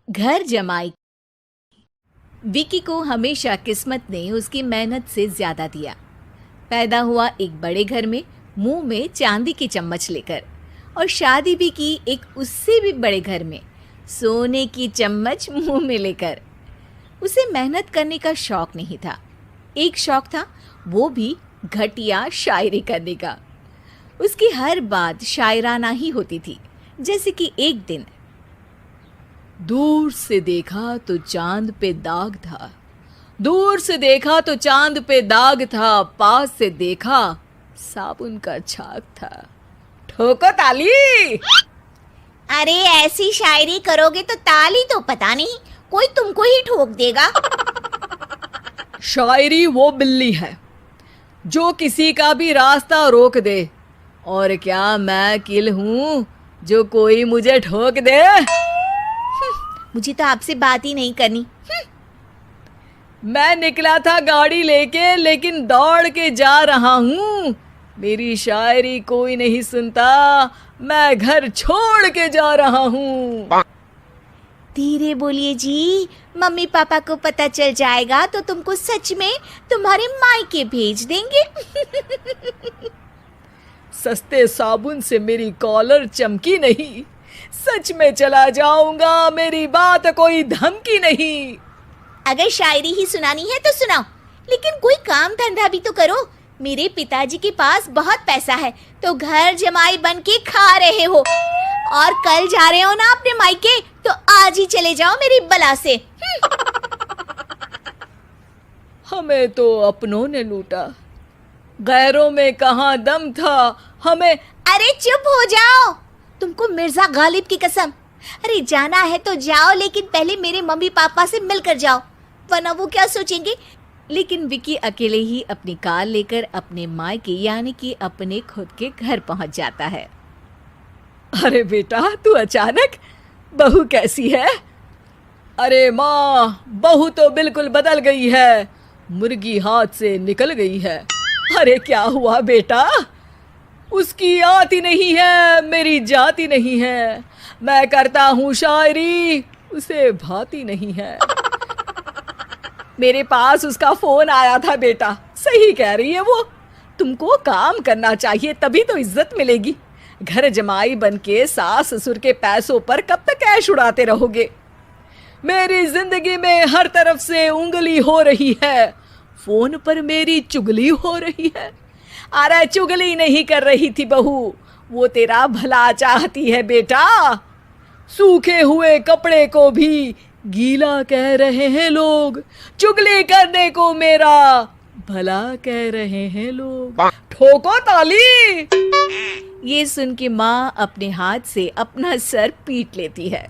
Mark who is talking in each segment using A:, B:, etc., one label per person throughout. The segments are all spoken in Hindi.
A: घर जमाई। विकी को हमेशा किस्मत ने उसकी मेहनत से ज्यादा दिया। पैदा हुआ एक बड़े घर में, मुंह में चांदी की चम्मच लेकर, और शादी भी की एक उससे भी बड़े घर में, सोने की चम्मच मुंह में लेकर। उसे मेहनत करने का शौक नहीं था। एक शौक था, वो भी घटिया शायरी करने का। उसकी हर बात शायराना ही होती थी। जैसे कि एक दिन, दूर से देखा तो चांद पे दाग था, दूर से देखा तो चांद पे दाग था, पास से देखा साबुन का छाग था। ठोको ताली।
B: अरे ऐसी शायरी करोगे तो ताली तो पता नहीं, कोई तुमको ही ठोक देगा।
A: शायरी वो बिल्ली है जो किसी का भी रास्ता रोक दे, और क्या मैं किल हूं जो कोई मुझे ठोक दे।
B: मुझे तो आपसे बात ही नहीं करनी।
A: मैं निकला था गाड़ी लेके, लेकिन दौड़ के जा रहा हूँ। मेरी शायरी कोई नहीं सुनता, मैं घर छोड़ के जा रहा हूँ।
B: धीरे बोलिए जी, मम्मी पापा को पता चल जाएगा तो तुमको सच में तुम्हारे मायके भेज देंगे।
A: सस्ते साबुन से मेरी कॉलर चमकी नहीं, सच में चला जाऊंगा, मेरी बात कोई धमकी नहीं।
B: अगर शायरी ही सुनानी है तो सुनाओ, लेकिन कोई काम धंधा भी तो करो। मेरे पिताजी के पास बहुत पैसा है, तो घर जमाई बन के खा रहे हो, और कल जा रहे हो ना अपने मायके, तो आज ही चले जाओ मेरी बला से।
A: हमें तो अपनों ने लूटा, गैरों में कहाँ दम था हमें।
B: अरे चुप हो जाओ, तुमको मिर्जा गालिब की कसम। अरे जाना है तो जाओ, लेकिन पहले मेरे मम्मी पापा से मिलकर जाओ, वरना वो क्या सोचेंगे। लेकिन विकी अकेले ही अपनी कार लेकर अपने मायके यानी कि अपने खुद के घर पहुंच जाता है। अरे बेटा, तू अचानक, बहू कैसी है? अरे माँ, बहू तो बिल्कुल बदल गई है, मुर्गी हाथ से निकल गई है। अरे क्या हुआ बेटा? उसकी आती नहीं है, मेरी जाती नहीं है। मैं करता हूँ शायरी, उसे भाती नहीं है। मेरे पास उसका फोन आया था बेटा, सही कह रही है वो। तुमको काम करना चाहिए, तभी तो इज्जत मिलेगी। घर जमाई बनके सास ससुर के पैसों पर कब तक ऐश उड़ाते रहोगे? मेरी जिंदगी में हर तरफ से उंगली हो रही है, फोन पर मेरी चुगली हो रही है। अरे चुगली नहीं कर रही थी बहू, वो तेरा भला चाहती है बेटा। सूखे हुए कपड़े को भी गीला कह रहे हैं लोग, चुगली करने को मेरा भला कह रहे हैं लोग। ठोको ताली। ये सुन के माँ अपने हाथ से अपना सर पीट लेती है।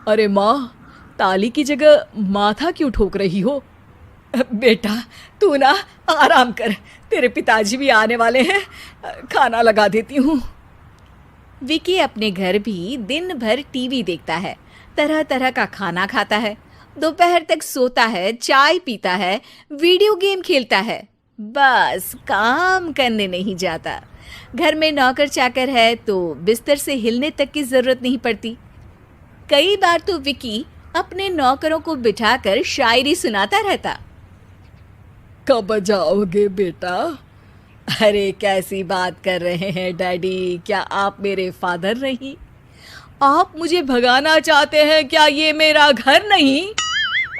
B: अरे माँ, ताली की जगह माथा क्यों ठोक रही हो? बेटा तू ना आराम कर, तेरे पिताजी भी आने वाले हैं, खाना लगा देती हूँ। विकी अपने घर भी दिन भर टीवी देखता है, तरह तरह का खाना खाता है, दोपहर तक सोता है, चाय पीता है, वीडियो गेम खेलता है, बस काम करने नहीं जाता। घर में नौकर चाकर है तो बिस्तर से हिलने तक की जरूरत नहीं पड़ती। कई बार तो विकी अपने नौकरों को बिठाकर शायरी सुनाता रहता। कब जाओगे बेटा? अरे कैसी बात कर रहे हैं डैडी, क्या आप मेरे फादर नहीं? आप मुझे भगाना चाहते हैं क्या? ये मेरा घर नहीं।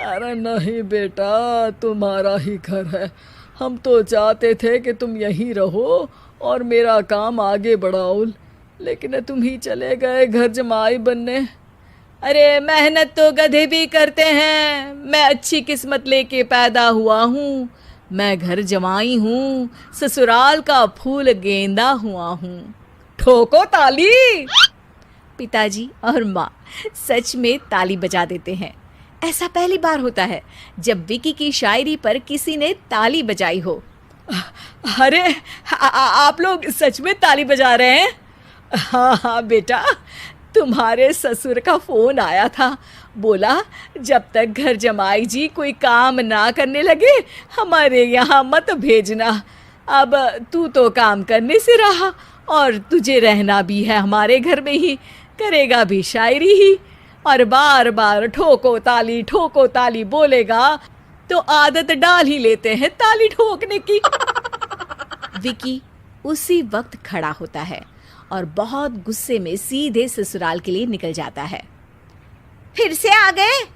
B: अरे नहीं बेटा, तुम्हारा ही घर है। हम तो चाहते थे कि तुम यहीं रहो और मेरा काम आगे बढ़ाओ, लेकिन तुम ही चले गए घर जमाई बनने। अरे मेहनत तो गधे भी करते हैं, मैं अच्छी किस्मत लेके पैदा हुआ हूँ, मैं घर जमाई हूँ, ससुराल का फूल गेंदा हुआ हूँ। ठोको ताली। पिताजी और माँ सच में ताली बजा देते हैं। ऐसा पहली बार होता है जब विकी की शायरी पर किसी ने ताली बजाई हो। अरे आप लोग सच में ताली बजा रहे हैं? हाँ हाँ बेटा, तुम्हारे ससुर का फोन आया था, बोला जब तक घर जमाई जी कोई काम ना करने लगे हमारे यहाँ मत भेजना। अब तू तो काम करने से रहा और तुझे रहना भी है हमारे घर में ही, करेगा भी शायरी ही। और बार बार ठोको ताली बोलेगा तो आदत डाल ही लेते हैं ताली ठोकने की।
A: विकी उसी वक्त खड़ा होता है और बहुत गुस्से में सीधे ससुराल के लिए निकल जाता है। फिर से आ गए?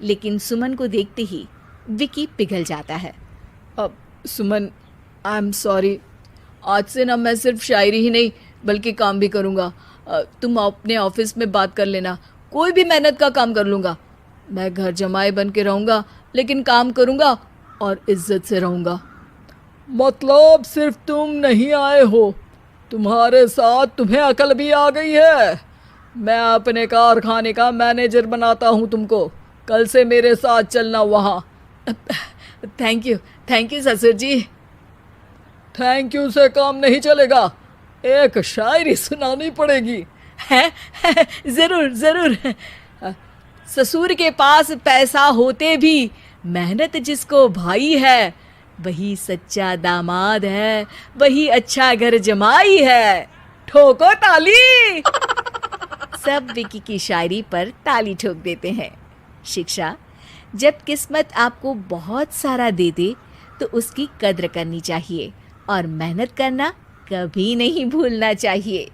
A: लेकिन सुमन को देखते ही विकी पिघल जाता है।
B: अब सुमन, आई एम सॉरी, आज से ना मैं सिर्फ शायरी ही नहीं बल्कि काम भी करूँगा। तुम अपने ऑफिस में बात कर लेना, कोई भी मेहनत का काम कर लूँगा। मैं घर जमाई बन के रहूँगा लेकिन काम करूँगा और इज्जत से रहूँगा। मतलब सिर्फ तुम नहीं आए हो, तुम्हारे साथ तुम्हें अकल भी आ गई है। मैं अपने कारखाने का मैनेजर बनाता हूँ तुमको, कल से मेरे साथ चलना वहाँ।
A: थैंक यू ससुर जी।
B: थैंक यू से काम नहीं चलेगा, एक शायरी सुनानी पड़ेगी।
A: है? जरूर। ससुर के पास पैसा होते भी मेहनत जिसको भाई है, वही सच्चा दामाद है, वही अच्छा घर जमाई है।
B: ठोको ताली।
A: सब विकी की शायरी पर ताली ठोक देते हैं। शिक्षा: जब किस्मत आपको बहुत सारा दे दे तो उसकी कद्र करनी चाहिए और मेहनत करना कभी नहीं भूलना चाहिए।